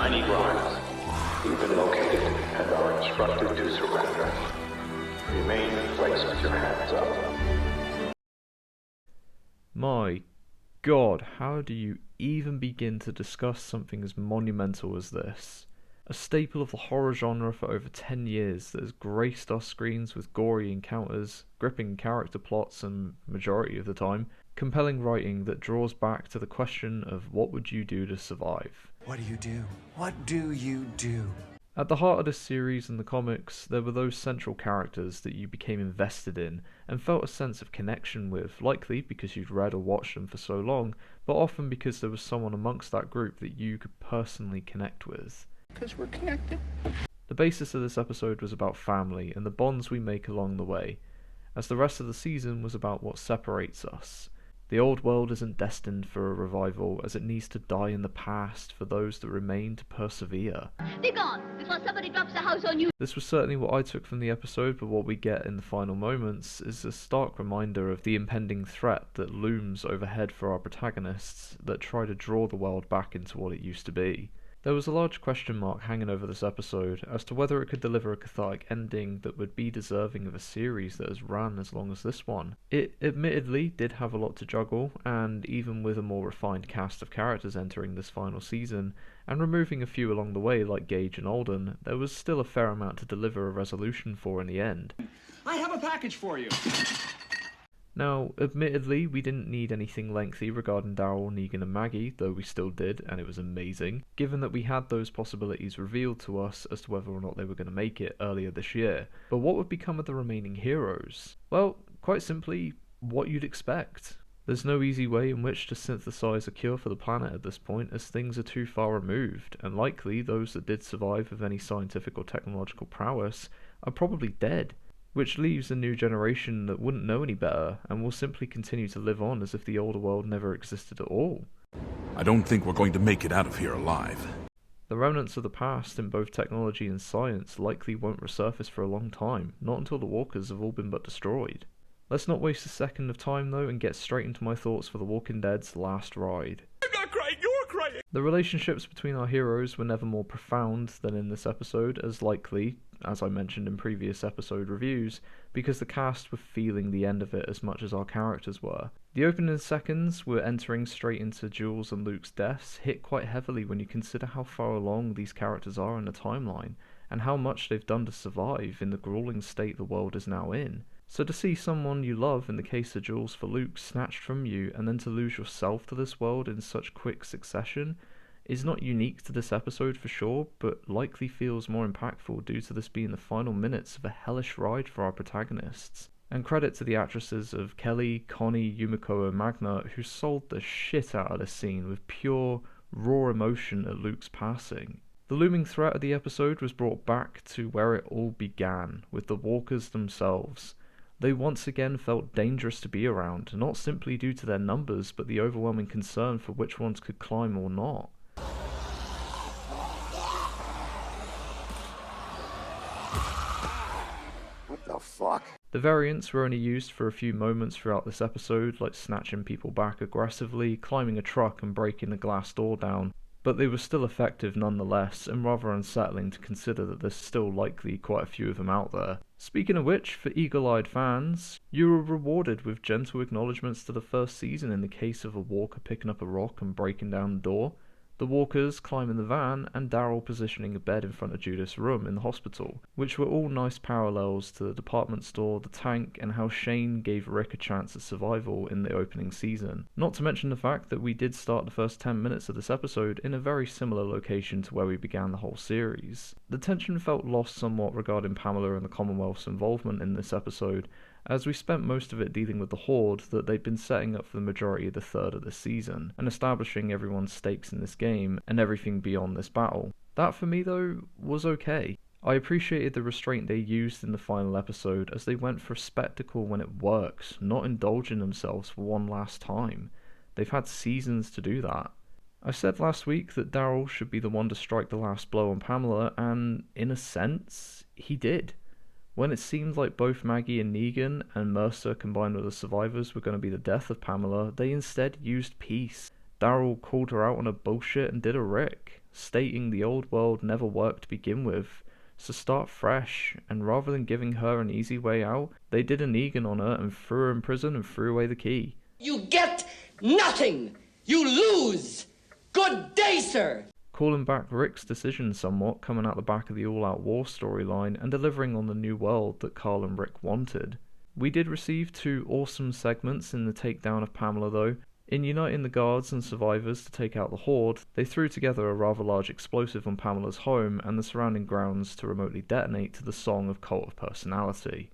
tiny grinds. You've been located and are instructed to surrender. Remain in place with your hands up. My God, how do you even begin to discuss something as monumental as this? A staple of the horror genre for over 10 years that has graced our screens with gory encounters, gripping character plots and, majority of the time, compelling writing that draws back to the question of what would you do to survive. What do you do? What do you do? At the heart of this series and the comics, there were those central characters that you became invested in and felt a sense of connection with, likely because you'd read or watched them for so long, but often because there was someone amongst that group that you could personally connect with. Because we're connected. The basis of this episode was about family and the bonds we make along the way, as the rest of the season was about what separates us. The old world isn't destined for a revival, as it needs to die in the past for those that remain to persevere. Be gone, before somebody drops a house on you. This was certainly what I took from the episode, but what we get in the final moments is a stark reminder of the impending threat that looms overhead for our protagonists that try to draw the world back into what it used to be. There was a large question mark hanging over this episode as to whether it could deliver a cathartic ending that would be deserving of a series that has run as long as this one. It admittedly did have a lot to juggle, and even with a more refined cast of characters entering this final season, and removing a few along the way like Gage and Alden, there was still a fair amount to deliver a resolution for in the end. I have a package for you. Now, admittedly, we didn't need anything lengthy regarding Daryl, Negan and Maggie, though we still did, and it was amazing, given that we had those possibilities revealed to us as to whether or not they were going to make it earlier this year. But what would become of the remaining heroes? Well, quite simply, what you'd expect. There's no easy way in which to synthesize a cure for the planet at this point, as things are too far removed, and likely those that did survive of any scientific or technological prowess are probably dead. Which leaves a new generation that wouldn't know any better and will simply continue to live on as if the older world never existed at all. I don't think we're going to make it out of here alive. The remnants of the past in both technology and science likely won't resurface for a long time, not until the walkers have all been but destroyed. Let's not waste a second of time though and get straight into my thoughts for The Walking Dead's last ride. I'm not crying, you're crying! The relationships between our heroes were never more profound than in this episode, as likely, as I mentioned in previous episode reviews, because the cast were feeling the end of it as much as our characters were. The opening seconds, we're entering straight into Jules and Luke's deaths, hit quite heavily when you consider how far along these characters are in the timeline, and how much they've done to survive in the grueling state the world is now in. So to see someone you love, in the case of Jules for Luke, snatched from you, and then to lose yourself to this world in such quick succession, is not unique to this episode for sure, but likely feels more impactful due to this being the final minutes of a hellish ride for our protagonists. And credit to the actresses of Kelly, Connie, Yumiko and Magna, who sold the shit out of this scene with pure, raw emotion at Luke's passing. The looming threat of the episode was brought back to where it all began, with the walkers themselves. They once again felt dangerous to be around, not simply due to their numbers, but the overwhelming concern for which ones could climb or not. What the fuck? The variants were only used for a few moments throughout this episode, like snatching people back aggressively, climbing a truck and breaking the glass door down, but they were still effective nonetheless, and rather unsettling to consider that there's still likely quite a few of them out there. Speaking of which, for eagle-eyed fans, you were rewarded with gentle acknowledgements to the first season in the case of a walker picking up a rock and breaking down the door, the walkers climbing the van, and Daryl positioning a bed in front of Judith's room in the hospital, which were all nice parallels to the department store, the tank, and how Shane gave Rick a chance at survival in the opening season. Not to mention the fact that we did start the first 10 minutes of this episode in a very similar location to where we began the whole series. The tension felt lost somewhat regarding Pamela and the Commonwealth's involvement in this episode, as we spent most of it dealing with the Horde that they'd been setting up for the majority of the third of the season, and establishing everyone's stakes in this game and everything beyond this battle. That for me though was okay. I appreciated the restraint they used in the final episode, as they went for spectacle when it works, not indulging themselves for one last time. They've had seasons to do that. I said last week that Daryl should be the one to strike the last blow on Pamela, and in a sense, he did. When it seemed like both Maggie and Negan and Mercer combined with the survivors were going to be the death of Pamela, they instead used peace. Daryl called her out on her bullshit and did a Rick, stating the old world never worked to begin with, so start fresh, and rather than giving her an easy way out, they did a Negan on her and threw her in prison and threw away the key. You get nothing! You lose! Good day, sir! Calling back Rick's decision somewhat, coming out the back of the All-Out War storyline and delivering on the new world that Carl and Rick wanted. We did receive 2 awesome segments in the takedown of Pamela though. In uniting the guards and survivors to take out the Horde, they threw together a rather large explosive on Pamela's home and the surrounding grounds to remotely detonate to the song of Cult of Personality.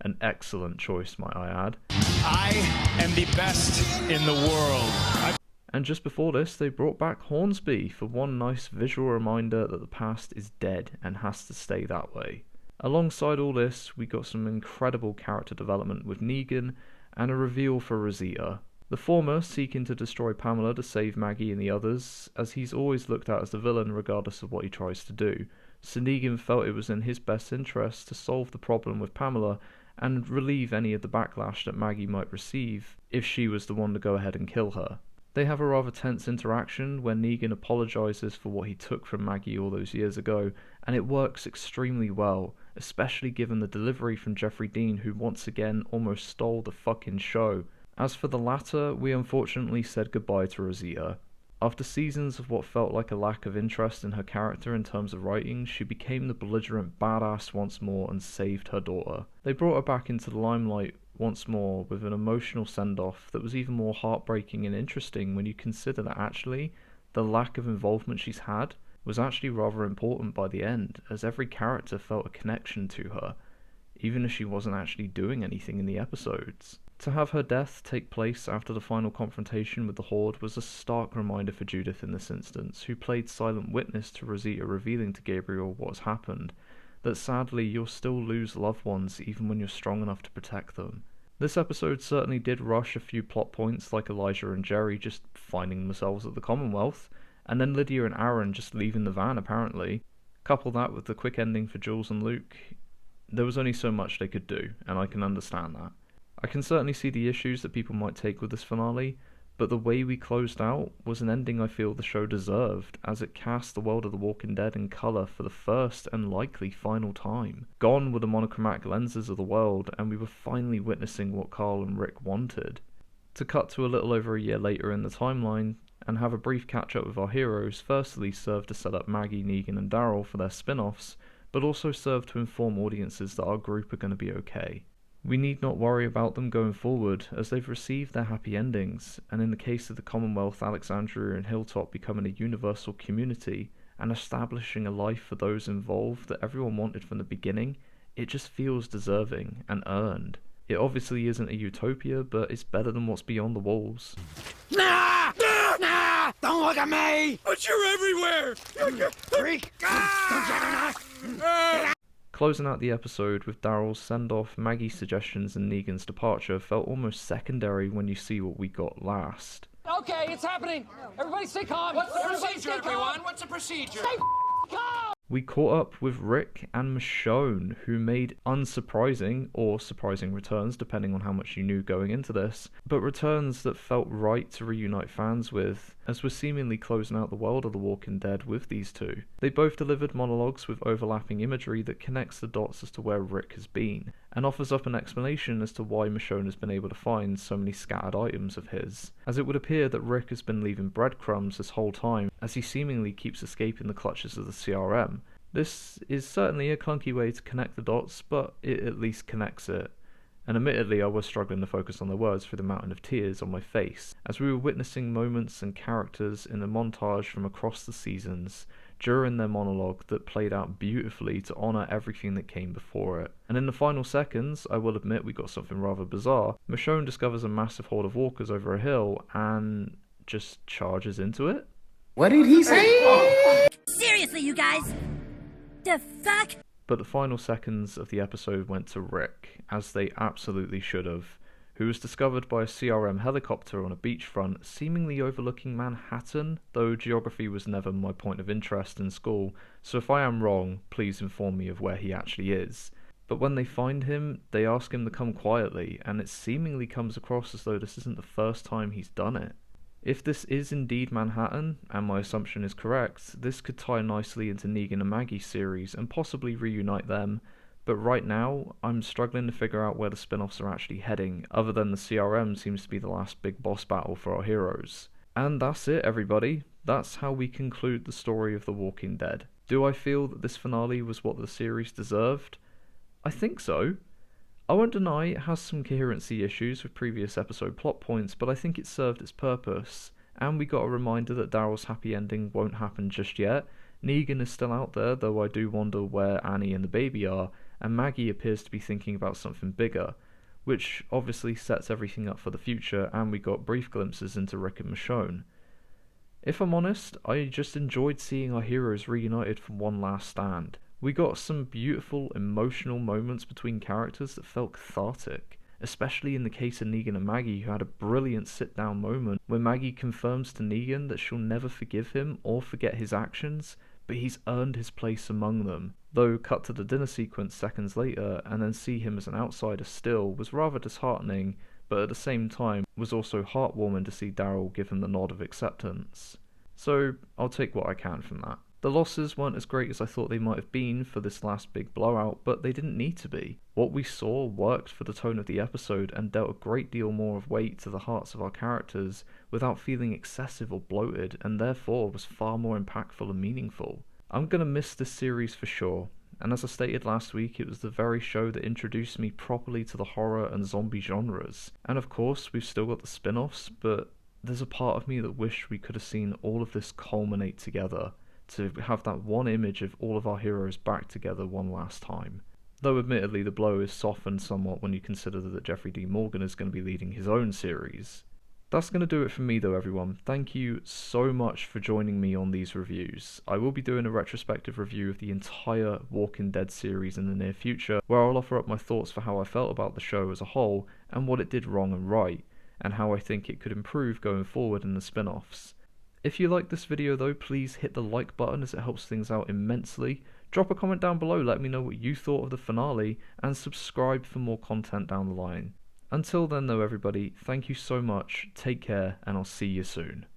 An excellent choice, might I add. I am the best in the world. And just before this, they brought back Hornsby for one nice visual reminder that the past is dead and has to stay that way. Alongside all this, we got some incredible character development with Negan and a reveal for Rosita. The former seeking to destroy Pamela to save Maggie and the others, as he's always looked at as the villain regardless of what he tries to do. So Negan felt it was in his best interest to solve the problem with Pamela and relieve any of the backlash that Maggie might receive if she was the one to go ahead and kill her. They have a rather tense interaction where Negan apologises for what he took from Maggie all those years ago, and it works extremely well, especially given the delivery from Jeffrey Dean, who once again almost stole the fucking show. As for the latter, we unfortunately said goodbye to Rosita. After seasons of what felt like a lack of interest in her character in terms of writing, she became the belligerent badass once more and saved her daughter. They brought her back into the limelight once more with an emotional send-off that was even more heartbreaking and interesting when you consider that actually the lack of involvement she's had was actually rather important by the end, as every character felt a connection to her, even if she wasn't actually doing anything in the episodes. To have her death take place after the final confrontation with the Horde was a stark reminder for Judith in this instance, who played silent witness to Rosita revealing to Gabriel what has happened, that sadly you'll still lose loved ones even when you're strong enough to protect them. This episode certainly did rush a few plot points like Elijah and Jerry just finding themselves at the Commonwealth, and then Lydia and Aaron just leaving the van apparently. Couple that with the quick ending for Jules and Luke, there was only so much they could do, and I can understand that. I can certainly see the issues that people might take with this finale, but the way we closed out was an ending I feel the show deserved, as it cast the world of The Walking Dead in colour for the first and likely final time. Gone were the monochromatic lenses of the world, and we were finally witnessing what Carl and Rick wanted. To cut to a little over a year later in the timeline, and have a brief catch up with our heroes, firstly served to set up Maggie, Negan and Daryl for their spin-offs, but also served to inform audiences that our group are going to be okay. We need not worry about them going forward, as they've received their happy endings, and in the case of the Commonwealth, Alexandria and Hilltop becoming a universal community, and establishing a life for those involved that everyone wanted from the beginning, it just feels deserving and earned. It obviously isn't a utopia, but it's better than what's beyond the walls. Nah! Nah! Nah! Don't look at me! But you're everywhere! Freak! Closing out the episode with Daryl's send-off, Maggie's suggestions and Negan's departure felt almost secondary when you see what we got last. Okay, it's happening. Everybody stay calm. What's the procedure, everyone? What's the procedure? Stay calm! We caught up with Rick and Michonne, who made unsurprising or surprising returns depending on how much you knew going into this, but returns that felt right to reunite fans with, as we're seemingly closing out the world of The Walking Dead with these two. They both delivered monologues with overlapping imagery that connects the dots as to where Rick has been, and offers up an explanation as to why Michonne has been able to find so many scattered items of his, as it would appear that Rick has been leaving breadcrumbs this whole time as he seemingly keeps escaping the clutches of the CRM. This is certainly a clunky way to connect the dots, but it at least connects it. And admittedly I was struggling to focus on the words through the mountain of tears on my face, as we were witnessing moments and characters in a montage from across the seasons during their monologue that played out beautifully to honour everything that came before it. And in the final seconds, I will admit we got something rather bizarre. Michonne discovers a massive horde of walkers over a hill and just charges into it. What did he say? Seriously, you guys? The fuck? But the final seconds of the episode went to Rick, as they absolutely should have, who was discovered by a CRM helicopter on a beachfront, seemingly overlooking Manhattan, though geography was never my point of interest in school, so if I am wrong, please inform me of where he actually is. But when they find him, they ask him to come quietly, and it seemingly comes across as though this isn't the first time he's done it. If this is indeed Manhattan, and my assumption is correct, this could tie nicely into Negan and Maggie's series and possibly reunite them, but right now, I'm struggling to figure out where the spin-offs are actually heading, other than the CRM seems to be the last big boss battle for our heroes. And that's it, everybody. That's how we conclude the story of The Walking Dead. Do I feel that this finale was what the series deserved? I think so. I won't deny it has some coherency issues with previous episode plot points, but I think it served its purpose, and we got a reminder that Daryl's happy ending won't happen just yet. Negan is still out there, though I do wonder where Annie and the baby are, and Maggie appears to be thinking about something bigger, which obviously sets everything up for the future, and we got brief glimpses into Rick and Michonne. If I'm honest, I just enjoyed seeing our heroes reunited for one last stand. We got some beautiful, emotional moments between characters that felt cathartic, especially in the case of Negan and Maggie, who had a brilliant sit-down moment where Maggie confirms to Negan that she'll never forgive him or forget his actions, but he's earned his place among them. Though cut to the dinner sequence seconds later and then see him as an outsider still was rather disheartening, but at the same time was also heartwarming to see Daryl give him the nod of acceptance. So I'll take what I can from that. The losses weren't as great as I thought they might have been for this last big blowout, but they didn't need to be. What we saw worked for the tone of the episode and dealt a great deal more of weight to the hearts of our characters without feeling excessive or bloated, and therefore was far more impactful and meaningful. I'm gonna miss this series for sure, and as I stated last week, it was the very show that introduced me properly to the horror and zombie genres. And of course, we've still got the spin-offs, but there's a part of me that wished we could have seen all of this culminate together, to have that one image of all of our heroes back together one last time. Though admittedly the blow is softened somewhat when you consider that Jeffrey D. Morgan is going to be leading his own series. That's going to do it for me though, everyone. Thank you so much for joining me on these reviews. I will be doing a retrospective review of the entire Walking Dead series in the near future, where I'll offer up my thoughts for how I felt about the show as a whole, and what it did wrong and right, and how I think it could improve going forward in the spin-offs. If you like this video though, please hit the like button as it helps things out immensely. Drop a comment down below, let me know what you thought of the finale, and subscribe for more content down the line. Until then though everybody, thank you so much, take care, and I'll see you soon.